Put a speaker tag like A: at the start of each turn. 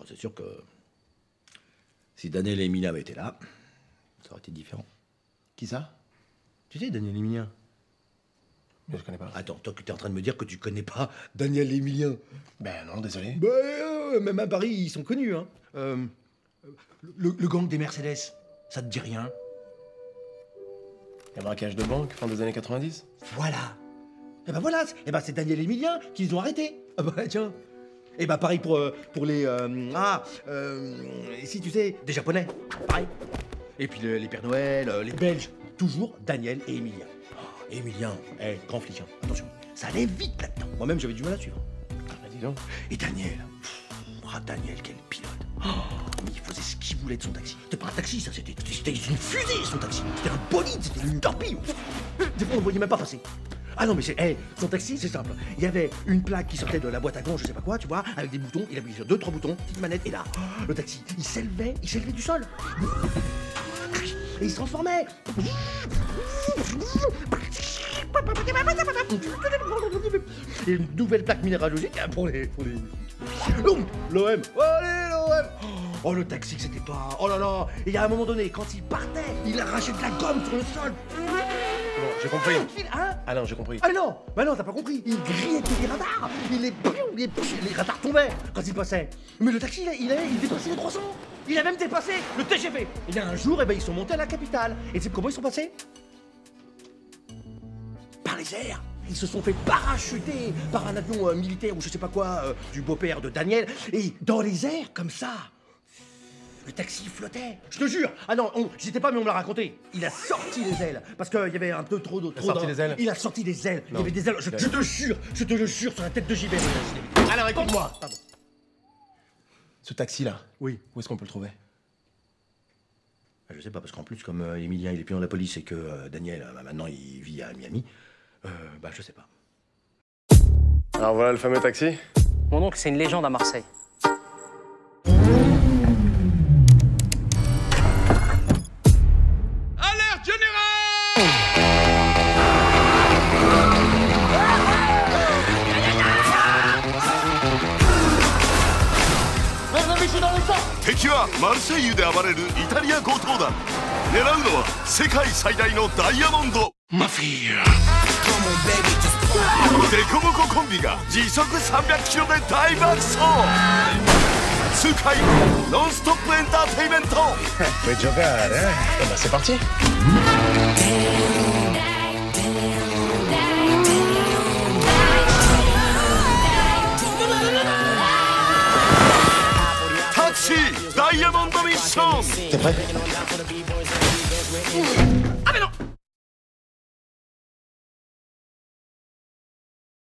A: c'est sûr que si Daniel et Emilia avaient été là, ça aurait été différent.
B: Qui ça?
A: Tu sais, Daniel et Emilia.
B: Mais je connais pas.
A: Attends, toi, tu es en train de me dire que tu connais pas Daniel et Emilien?
B: Ben non, désolé.
A: Même à Paris, ils sont connus, hein. Le gang des Mercedes, ça te dit rien?
B: Un braquage de banque, fin des années 90.
A: Voilà. Et ben voilà, c'est Daniel et Emilien qui les ont arrêtés. Ah bah tiens. Et bah pareil pour les... si tu sais, des Japonais, pareil. Et puis les Pères Noël, les Belges, toujours Daniel et Emilien. Emilien, grand flic, hein. Attention, ça allait vite là-dedans. Moi-même, j'avais du mal à suivre.
B: Ah bah dis donc.
A: Et Daniel, Daniel, quel pilote. Mais il faisait ce qu'il voulait de son taxi. C'était pas un taxi, ça, c'était une fusée, son taxi. C'était un bolide, c'était une torpille. Des fois, on ne voyait même pas passer. Ah non, mais son taxi, c'est simple. Il y avait une plaque qui sortait de la boîte à gants, je sais pas quoi, tu vois, avec des boutons. Il appuyait sur 2-3 boutons, petite manette, et là, le taxi, il s'élevait du sol. Et il se transformait. Et une nouvelle plaque minéralogique pour les... L'OM. Allez, l'OM. Oh, le taxi que c'était pas... Oh là là. Et à un moment donné, quand il partait, il arrachait de la gomme sur le sol.
B: Bon, j'ai compris.
A: Hein?
B: Ah non, j'ai compris.
A: Ah non, bah non, t'as pas compris. Il grillait tous les radars. Les radars tombaient quand il passait. Mais le taxi, il dépassait les 300. Il a même dépassé le TGV. Et là, un jour, ils sont montés à la capitale. Et tu sais comment ils sont passés? Par les airs. Ils se sont fait parachuter par un avion militaire ou je sais pas quoi, du beau-père de Daniel. Et dans les airs, comme ça, le taxi flottait. Je te jure. Ah non, j'y étais pas, mais on me l'a raconté. Il a sorti les ailes. Parce qu'il y avait un peu trop d'autres.
B: Il a sorti les ailes?
A: Il a sorti des ailes. Il y avait des ailes. Je te le jure, sur la tête de JB.
B: Alors écoute-moi.
A: Pardon.
B: Ce taxi-là,
A: Oui.
B: où est-ce qu'on peut le trouver?
A: Je sais pas, parce qu'en plus, comme Emilien, il est plus dans la police et que Daniel, maintenant, il vit à Miami, je sais pas.
B: Alors voilà le fameux taxi.
C: Mon oncle, c'est une légende à Marseille.
D: Alerte générale!
E: 敵はマルセイユで暴れるイタリア強盗団。狙うのは世界最大のダイヤモンドマフィア。デコボココンビが時速300キロで大爆走。痛快ノンストップエンターテイメント。
B: Puoi giocare, eh? Eh ben c'est parti.
E: Taxi ダイヤモンドミッション。
B: T'es prêt?